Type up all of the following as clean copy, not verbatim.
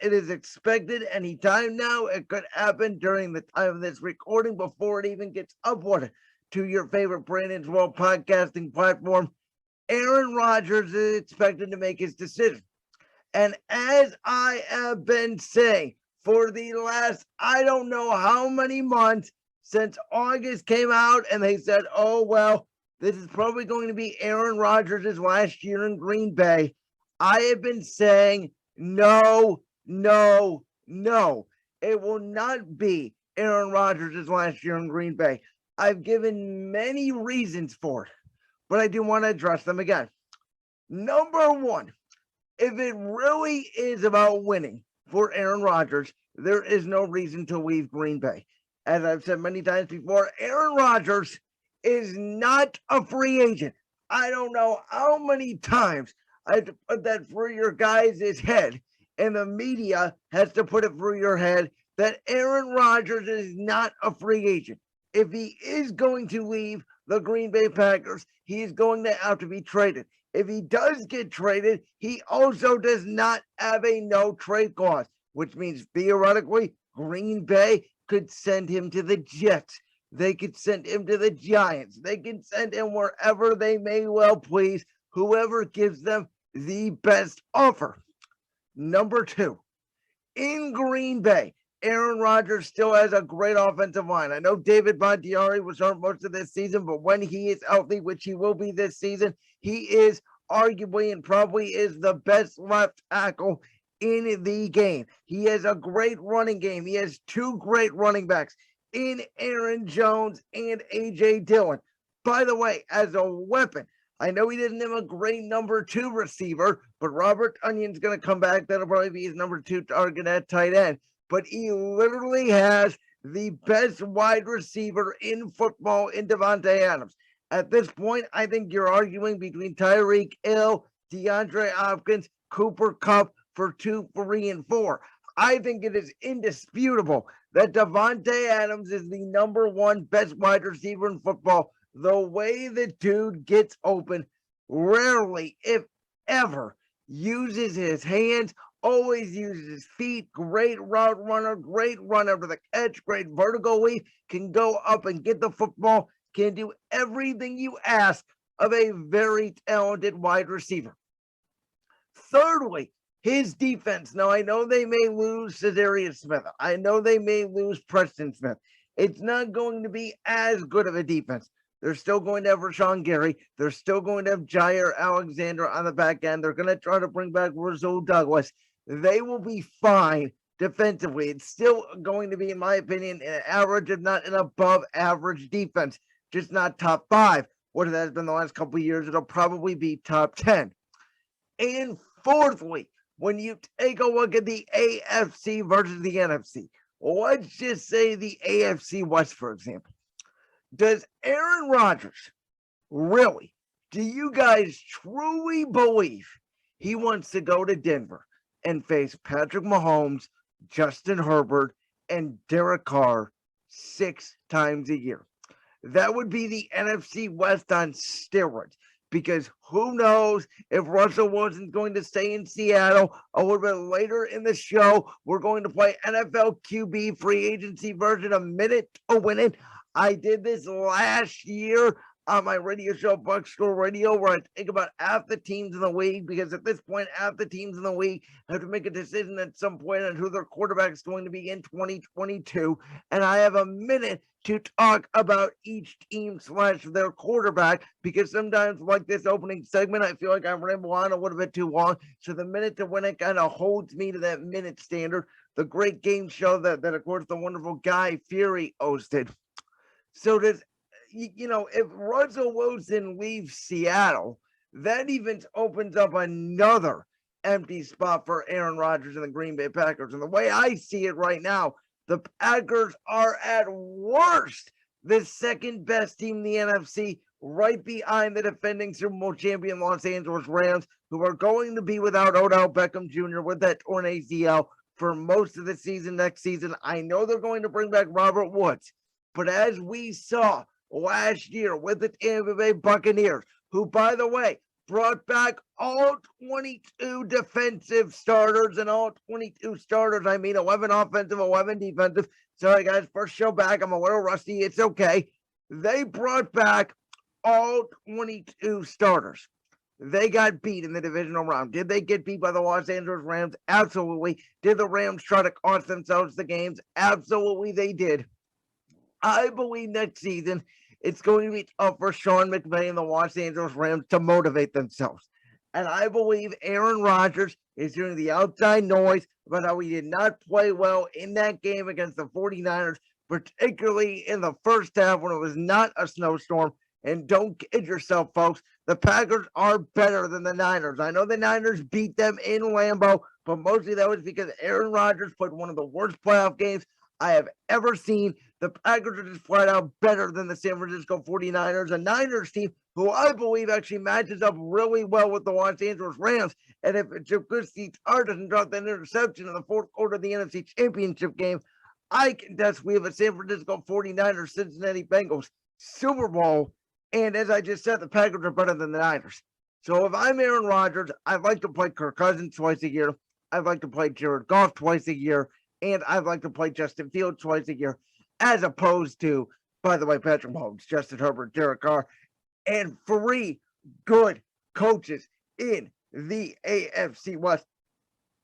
It is expected anytime now. It could happen during the time of this recording before it even gets uploaded to your favorite Brandon's World podcasting platform. Aaron Rodgers is expected to make his decision. And as I have been saying for the last, I don't know how many months since August came out and they said, oh, well, this is probably going to be Aaron Rodgers' last year in Green Bay. I have been saying, no. It will not be Aaron Rodgers' last year in Green Bay. I've given many reasons for it, but I do want to address them again. Number one, if it really is about winning for Aaron Rodgers, there is no reason to leave Green Bay. As I've said many times before, Aaron Rodgers is not a free agent. I don't know how many times I have to put that through your guys' head, and the media has to put it through your head that Aaron Rodgers is not a free agent. If he is going to leave the Green Bay Packers, he is going to have to be traded. If he does get traded, he also does not have a no trade clause, which means theoretically Green Bay could send him to the Jets. They could send him to the Giants. They can send him wherever they may well please, whoever gives them the best offer. Number two, in Green Bay, Aaron Rodgers still has a great offensive line. I know David Bakhtiari was hurt most of this season, but when he is healthy, which he will be this season, he is arguably and probably is the best left tackle in the game. He has a great running game. He has two great running backs in Aaron Jones and A.J. Dillon. By the way, as a weapon, I know he didn't have a great number two receiver, but Robert Tonyan's going to come back. That'll probably be his number two target at tight end. But he literally has the best wide receiver in football in Davante Adams. At this point, I think you're arguing between Tyreek Hill, DeAndre Hopkins, Cooper Kupp for 2, 3, and 4. I think it is indisputable that Davante Adams is the number one best wide receiver in football. The way the dude gets open, rarely, if ever, uses his hands, always uses his feet, great route runner, great run over the catch, great vertical leap, can go up and get the football, can do everything you ask of a very talented wide receiver. Thirdly, his defense. Now, I know they may lose Cedarius Smith. I know they may lose Preston Smith. It's not going to be as good of a defense. They're still going to have Rashawn Gary. They're still going to have Jair Alexander on the back end. They're going to try to bring back Rasul Douglas. They will be fine defensively. It's still going to be, in my opinion, an average, if not an above average defense, just not top 5. What it has been the last couple of years, it'll probably be top 10. And fourthly, when you take a look at the AFC versus the NFC, let's just say the AFC West, for example. Does Aaron Rodgers really, do you guys truly believe he wants to go to Denver and face Patrick Mahomes, Justin Herbert, and Derek Carr 6 times a year? That would be the NFC West on steroids, because who knows if Russell Wilson's going to stay in Seattle. A little bit later in the show, we're going to play NFL QB free agency version, a minute to win it. I did this last year on my radio show, Buckscore Radio, where I think about half the teams in the league, because at this point, half the teams in the league have to make a decision at some point on who their quarterback is going to be in 2022. And I have a minute to talk about each team / their quarterback, because sometimes, like this opening segment, I feel like I ramble on a little bit too long. So the minute to win it kind of holds me to that minute standard. The great game show that of course, the wonderful Guy Fieri hosted. So does, if Russell Wilson leaves Seattle, that even opens up another empty spot for Aaron Rodgers and the Green Bay Packers. And the way I see it right now, the Packers are at worst the second best team in the NFC, right behind the defending Super Bowl champion Los Angeles Rams, who are going to be without Odell Beckham Jr. with that torn ACL for most of the season next season. I know they're going to bring back Robert Woods. But as we saw last year with the Tampa Bay Buccaneers, who, by the way, brought back all 22 defensive starters, and all 22 starters, I mean 11 offensive, 11 defensive. Sorry, guys, first show back. I'm a little rusty. It's okay. They brought back all 22 starters. They got beat in the divisional round. Did they get beat by the Los Angeles Rams? Absolutely. Did the Rams try to cost themselves the games? Absolutely, they did. I believe next season it's going to be tough for Sean McVay and the Los Angeles Rams to motivate themselves. And I believe Aaron Rodgers is hearing the outside noise about how he did not play well in that game against the 49ers, particularly in the first half when it was not a snowstorm. And don't kid yourself, folks. The Packers are better than the Niners. I know the Niners beat them in Lambeau, but mostly that was because Aaron Rodgers played one of the worst playoff games I have ever seen. The Packers are just flat out better than the San Francisco 49ers, a Niners team who I believe actually matches up really well with the Los Angeles Rams. And if Trubisky doesn't drop that interception in the fourth quarter of the NFC Championship game, I can guess we have a San Francisco 49ers, Cincinnati Bengals Super Bowl. And as I just said, the Packers are better than the Niners. So if I'm Aaron Rodgers, I'd like to play Kirk Cousins twice a year. I'd like to play Jared Goff twice a year. And I'd like to play Justin Fields twice a year, as opposed to, by the way, Patrick Mahomes, Justin Herbert, Derek Carr, and 3 good coaches in the AFC West.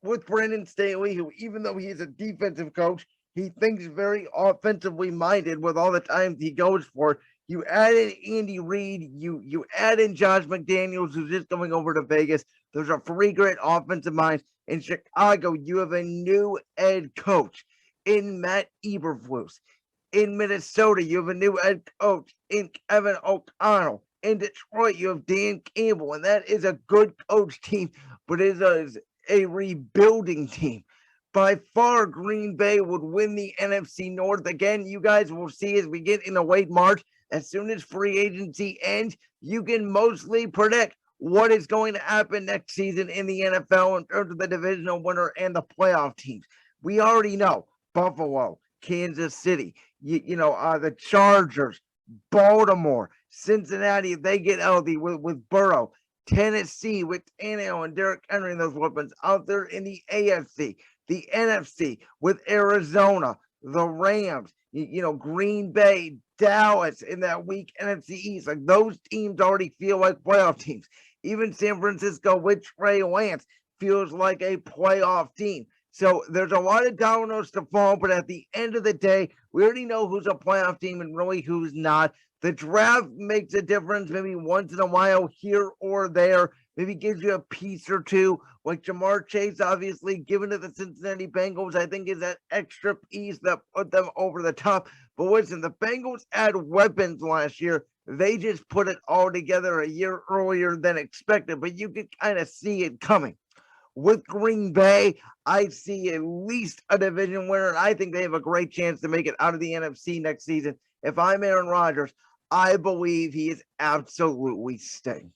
With Brandon Staley, who, even though he's a defensive coach, he thinks very offensively minded with all the times he goes for it. You add in Andy Reid, you add in Josh McDaniels, who's just going over to Vegas. Those are 3 great offensive minds. In Chicago, you have a new head coach in Matt Eberflus. In Minnesota, you have a new head coach in Kevin O'Connell. In Detroit, you have Dan Campbell, and that is a good coach team, but it is a rebuilding team. By far, Green Bay would win the NFC North. Again, you guys will see as we get into late March. As soon as free agency ends, you can mostly predict what is going to happen next season in the NFL in terms of the divisional winner and the playoff teams. We already know Buffalo, Kansas City, the Chargers, Baltimore, Cincinnati, if they get healthy with Burrow, Tennessee with Tannehill and Derrick Henry and those weapons out there in the AFC, the NFC with Arizona, the Rams, Green Bay, Dallas in that weak NFC East. Like those teams already feel like playoff teams. Even San Francisco with Trey Lance feels like a playoff team. So there's a lot of dominoes to fall, but at the end of the day, we already know who's a playoff team and really who's not. The draft makes a difference maybe once in a while here or there. Maybe gives you a piece or two. Like Jamar Chase, obviously, given to the Cincinnati Bengals, I think is that extra piece that put them over the top. But listen, the Bengals had weapons last year. They just put it all together a year earlier than expected, but you could kind of see it coming. With Green Bay, I see at least a division winner, and I think they have a great chance to make it out of the NFC next season. If I'm Aaron Rodgers, I believe he is absolutely staying.